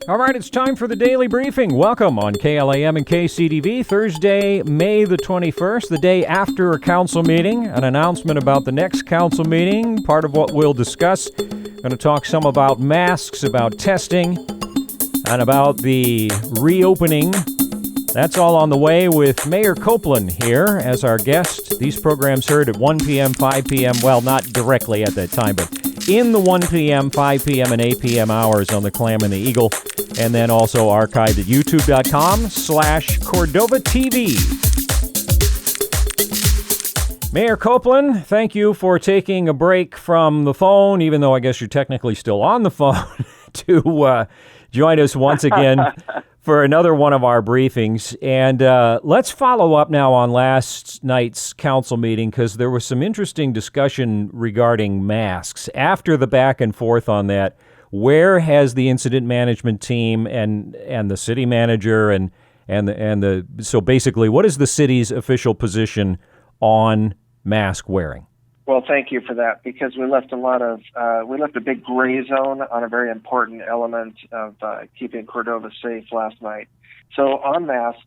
All right, it's time for the Daily Briefing. Welcome on KLAM and KCDV, Thursday, May the 21st, the day after a council meeting. An announcement about the next council meeting, part of what we'll discuss. Going to talk some about masks, about testing, and about the reopening. That's all on the way with Mayor Copeland here as our guest. These programs heard at 1 p.m., 5 p.m., well, not directly at that time, but in the 1 p.m., 5 p.m., and 8 p.m. hours on the Clam and the Eagle, and then also archived at youtube.com/Cordova TV. Mayor Copeland, thank you for taking a break from the phone, even though I guess you're technically still on the phone, to join us once again for another one of our briefings. And let's follow up now on last night's council meeting, because there was some interesting discussion regarding masks. After the back and forth on that, where has the incident management team and the city manager and so basically, what is the city's official position on mask wearing? Well, thank you for that, because we left a big gray zone on a very important element of keeping Cordova safe last night. So on masks,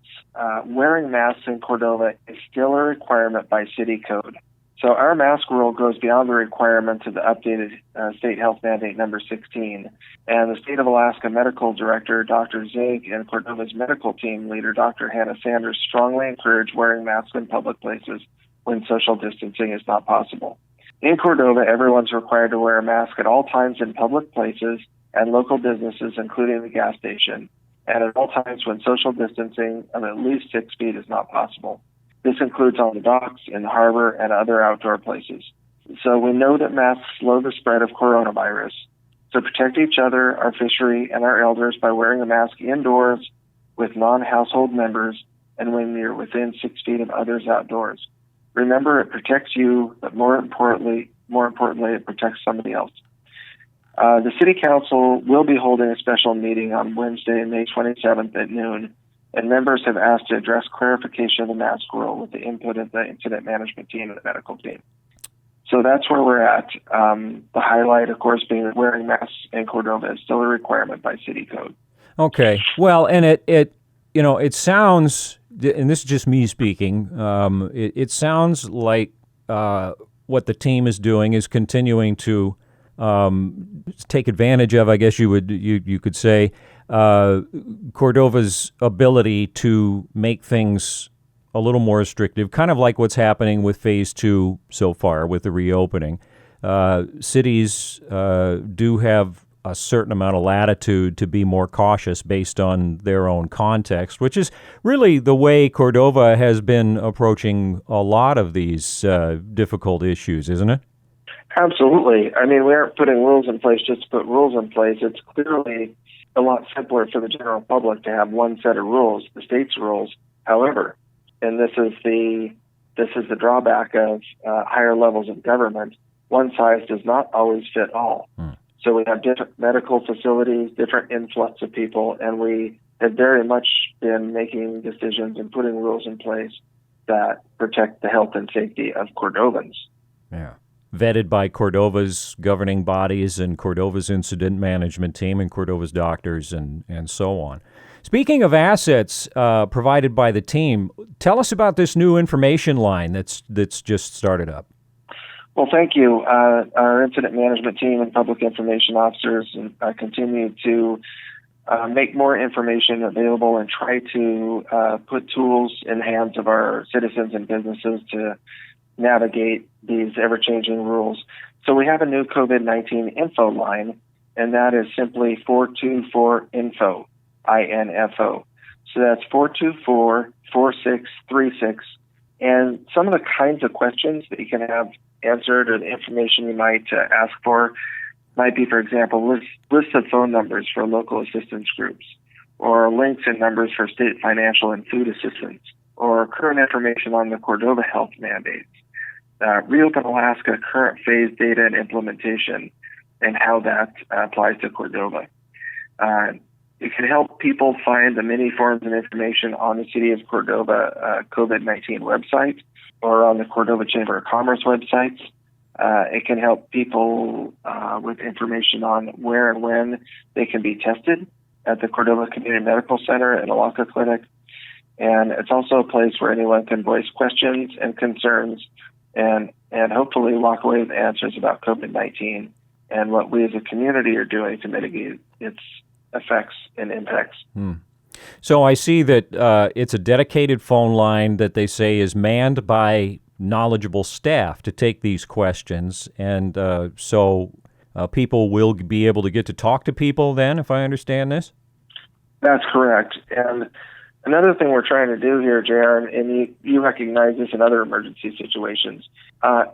wearing masks in Cordova is still a requirement by city code. So our mask rule goes beyond the requirements of the updated state health mandate number 16. And the state of Alaska medical director, Dr. Zink, and Cordova's medical team leader, Dr. Hannah Sanders, strongly encourage wearing masks in public places when social distancing is not possible. In Cordova, everyone's required to wear a mask at all times in public places and local businesses, including the gas station, and at all times when social distancing of at least 6 feet is not possible. This includes on the docks, in the harbor, and other outdoor places. So we know that masks slow the spread of coronavirus. So protect each other, our fishery, and our elders by wearing a mask indoors with non-household members and when you're within 6 feet of others outdoors. Remember, it protects you, but more importantly, it protects somebody else. The City Council will be holding a special meeting on Wednesday, May 27th at noon, and members have asked to address clarification of the mask rule with the input of the incident management team and the medical team. So that's where we're at. The highlight, of course, being that wearing masks in Cordova is still a requirement by city code. Okay. Well, and it sounds, and this is just me speaking, it sounds like what the team is doing is continuing to take advantage of, I guess you could say, Cordova's ability to make things a little more restrictive, kind of like what's happening with Phase 2 so far with the reopening. Cities do have a certain amount of latitude to be more cautious based on their own context, which is really the way Cordova has been approaching a lot of these difficult issues, isn't it? Absolutely. I mean, we aren't putting rules in place just to put rules in place. It's clearly a lot simpler for the general public to have one set of rules, the state's rules. However, and this is the drawback of higher levels of government, one size does not always fit all. So we have different medical facilities, different influx of people, and we have very much been making decisions and putting rules in place that protect the health and safety of Cordovans. Yeah. Vetted by Cordova's governing bodies and Cordova's incident management team and Cordova's doctors and so on. Speaking of assets provided by the team, tell us about this new information line that's just started up. Well, thank you. Our incident management team and public information officers continue to make more information available and try to put tools in the hands of our citizens and businesses to navigate these ever-changing rules. So we have a new COVID-19 Infoline, and that is simply 424-INFO, I-N-F-O. So that's 424-4636. And some of the kinds of questions that you can have answered or the information you might ask for might be, for example, lists of phone numbers for local assistance groups, or links and numbers for state financial and food assistance, or current information on the Cordova health mandates. Reopen Alaska current phase data and implementation and how that applies to Cordova. It can help people find the many forms of information on the City of Cordova COVID-19 website or on the Cordova Chamber of Commerce websites. It can help people with information on where and when they can be tested at the Cordova Community Medical Center at Alaka Clinic. And it's also a place where anyone can voice questions and concerns and hopefully walk away with answers about COVID-19 and what we as a community are doing to mitigate its effects and impacts. So I see that it's a dedicated phone line that they say is manned by knowledgeable staff to take these questions. And so people will be able to get to talk to people then, if I understand this? That's correct. And another thing we're trying to do here, JR, and you recognize this in other emergency situations,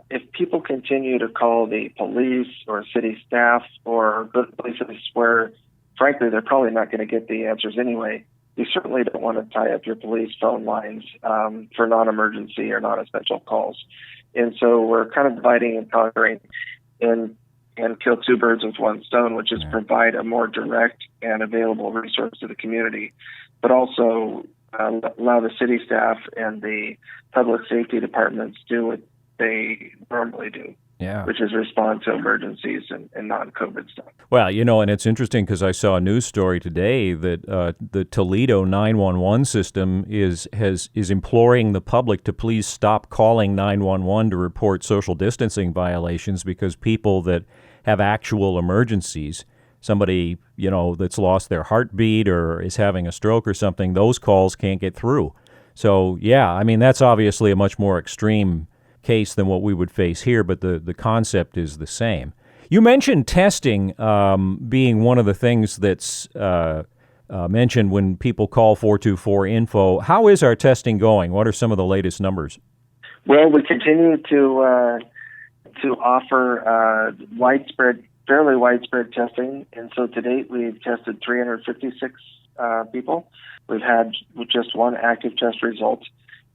if people continue to call the police or city staff or places where, frankly, they're probably not going to get the answers anyway, you certainly don't want to tie up your police phone lines for non-emergency or non-essential calls. And so we're kind of dividing and conquering and kill two birds with one stone, which is provide a more direct and available resource to the community, but also allow the city staff and the public safety departments do what they normally do, which is respond to emergencies and non-COVID stuff. Well, and it's interesting because I saw a news story today that the Toledo 911 system is imploring the public to please stop calling 911 to report social distancing violations because people that have actual emergencies, somebody, that's lost their heartbeat or is having a stroke or something, those calls can't get through. So, that's obviously a much more extreme case than what we would face here, but the concept is the same. You mentioned testing being one of the things that's mentioned when people call 424-INFO. How is our testing going? What are some of the latest numbers? Well, we continue to offer fairly widespread testing, and so to date we've tested 356 people. We've had just one active test result,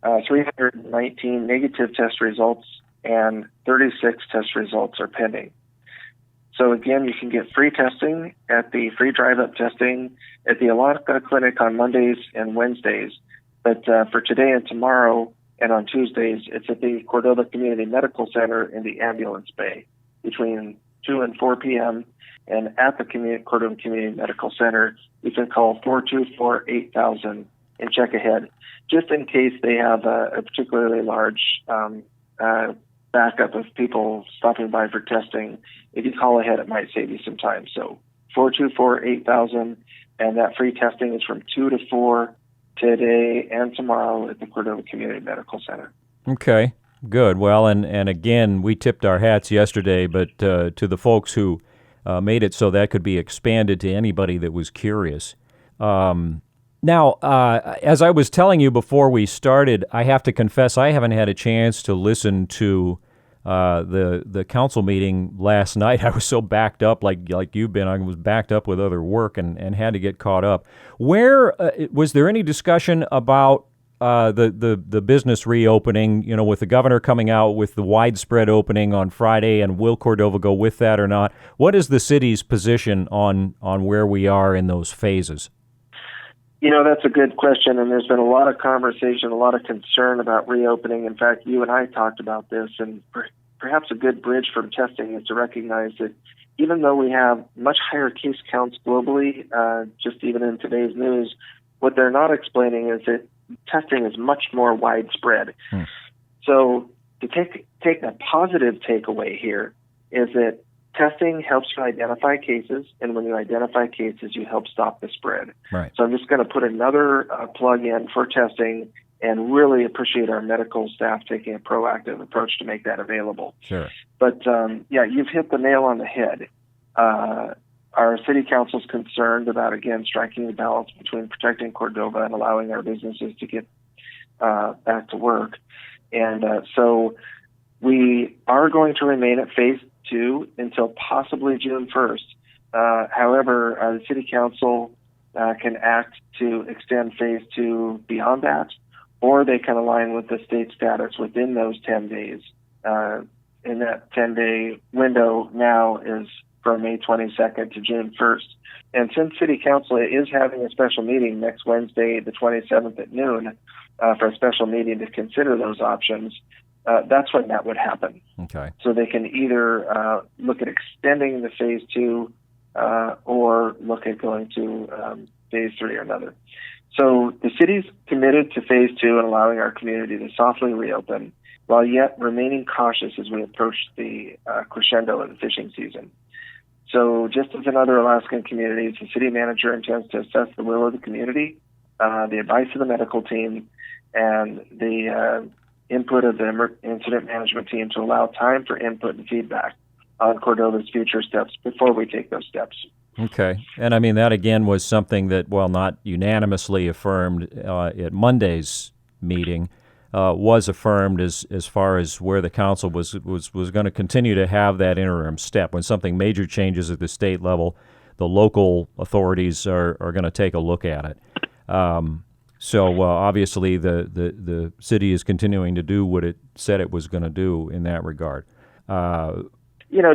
319 negative test results, and 36 test results are pending. So again, you can get free testing at the free drive-up testing at the Alaka Clinic on Mondays and Wednesdays. But for today and tomorrow and on Tuesdays, it's at the Cordova Community Medical Center in the ambulance bay between 2 and 4 p.m. And at the Cordova Community Medical Center, you can call 424-8000 and check ahead, just in case they have a particularly large backup of people stopping by for testing. If you call ahead, it might save you some time. So 424-8000, and that free testing is from 2 to 4 today and tomorrow at the Cordova Community Medical Center. Okay, good. Well, and again, we tipped our hats yesterday, but to the folks who made it so that could be expanded to anybody that was curious. Now, as I was telling you before we started, I have to confess I haven't had a chance to listen to the council meeting last night. I was so backed up, like you've been. I was backed up with other work and had to get caught up. Where was there any discussion about the business reopening? With the governor coming out with the widespread opening on Friday, and will Cordova go with that or not? What is the city's position on where we are in those phases? That's a good question, and there's been a lot of conversation, a lot of concern about reopening. In fact, you and I talked about this, and perhaps a good bridge from testing is to recognize that even though we have much higher case counts globally, just even in today's news, what they're not explaining is that testing is much more widespread. So to take a positive takeaway here is that testing helps you identify cases, and when you identify cases, you help stop the spread. Right. So I'm just going to put another plug in for testing and really appreciate our medical staff taking a proactive approach to make that available. Sure. But, you've hit the nail on the head. Our city council is concerned about, again, striking the balance between protecting Cordova and allowing our businesses to get back to work. And so we are going to remain at phase 2 until possibly June 1st. However, the City Council can act to extend phase 2 beyond that, or they can align with the state status within those 10 days. And that 10-day window now is from May 22nd to June 1st. And since City Council is having a special meeting next Wednesday, the 27th at noon, for a special meeting to consider those options, that's when that would happen. Okay. So they can either look at extending the phase 2 or look at going to phase 3 or another. So the city's committed to phase 2 and allowing our community to softly reopen, while yet remaining cautious as we approach the crescendo of the fishing season. So just as in other Alaskan communities, the city manager intends to assess the will of the community, the advice of the medical team, and the input of the incident management team to allow time for input and feedback on Cordova's future steps before we take those steps. Okay. And I mean, that again was something that, while not unanimously affirmed at Monday's meeting, was affirmed as far as where the council was going to continue to have that interim step. When something major changes at the state level, the local authorities are going to take a look at it. So obviously the city is continuing to do what it said it was going to do in that regard.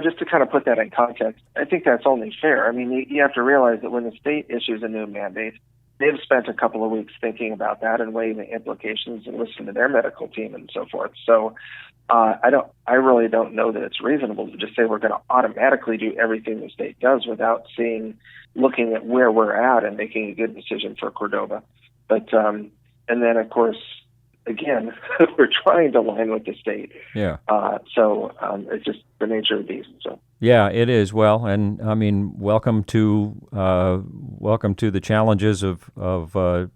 Just to kind of put that in context, I think that's only fair. I mean, you have to realize that when the state issues a new mandate, they've spent a couple of weeks thinking about that and weighing the implications and listening to their medical team and so forth. So I really don't know that it's reasonable to just say we're going to automatically do everything the state does without looking at where we're at and making a good decision for Cordova. But and then of course, again, we're trying to align with the state. Yeah. So it's just the nature of the beast. So. Yeah, it is. Well, and I mean, welcome to the challenges of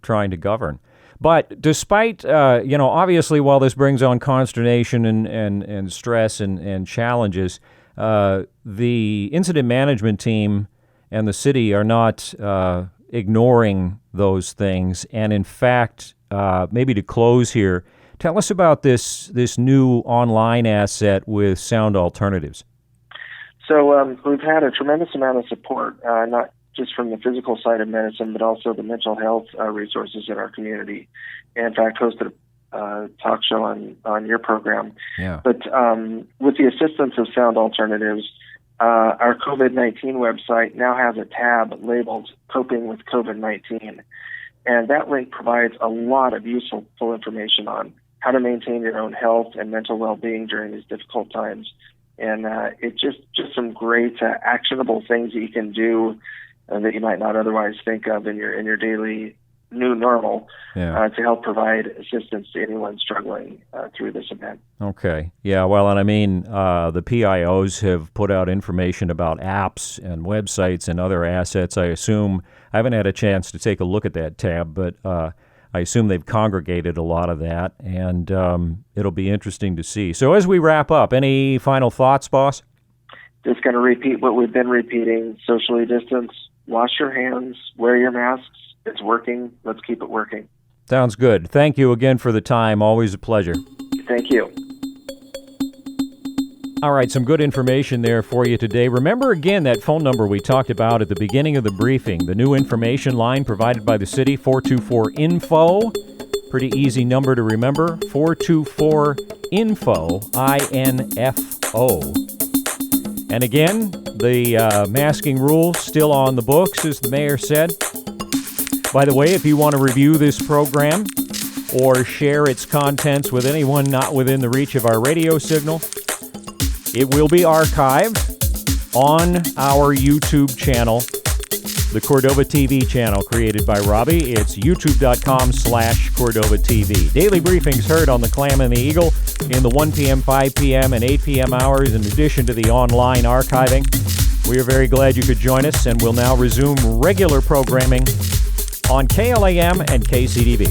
trying to govern. But despite, obviously, while this brings on consternation and stress and challenges, the incident management team and the city are not ignoring those things. And in fact, maybe to close here, tell us about this new online asset with Sound Alternatives. So we've had a tremendous amount of support, not just from the physical side of medicine, but also the mental health resources in our community. And in fact, hosted a talk show on your program. Yeah. But with the assistance of Sound Alternatives, our COVID-19 website now has a tab labeled Coping with COVID-19. And that link provides a lot of useful information on how to maintain your own health and mental well-being during these difficult times. And it's just some great actionable things that you can do that you might not otherwise think of in your daily new normal to help provide assistance to anyone struggling through this event. Okay. Yeah, well, and I mean, the PIOs have put out information about apps and websites and other assets. I haven't had a chance to take a look at that tab, but I assume they've congregated a lot of that, and it'll be interesting to see. So as we wrap up, any final thoughts, boss? Just going to repeat what we've been repeating: socially distance, wash your hands, wear your masks. It's working. Let's keep it working. Sounds good. Thank you again for the time. Always a pleasure. Thank you. All right, some good information there for you today. Remember again that phone number we talked about at the beginning of the briefing, the new information line provided by the city, 424-INFO. Pretty easy number to remember, 424-INFO, I-N-F-O. And again, the masking rule still on the books, as the mayor said. By the way, if you want to review this program or share its contents with anyone not within the reach of our radio signal, it will be archived on our YouTube channel, the Cordova TV channel created by Robbie. It's youtube.com/Cordova TV. Daily briefings heard on the Clam and the Eagle in the 1 p.m., 5 p.m., and 8 p.m. hours, in addition to the online archiving. We are very glad you could join us, and we'll now resume regular programming on KLAM and KCDB.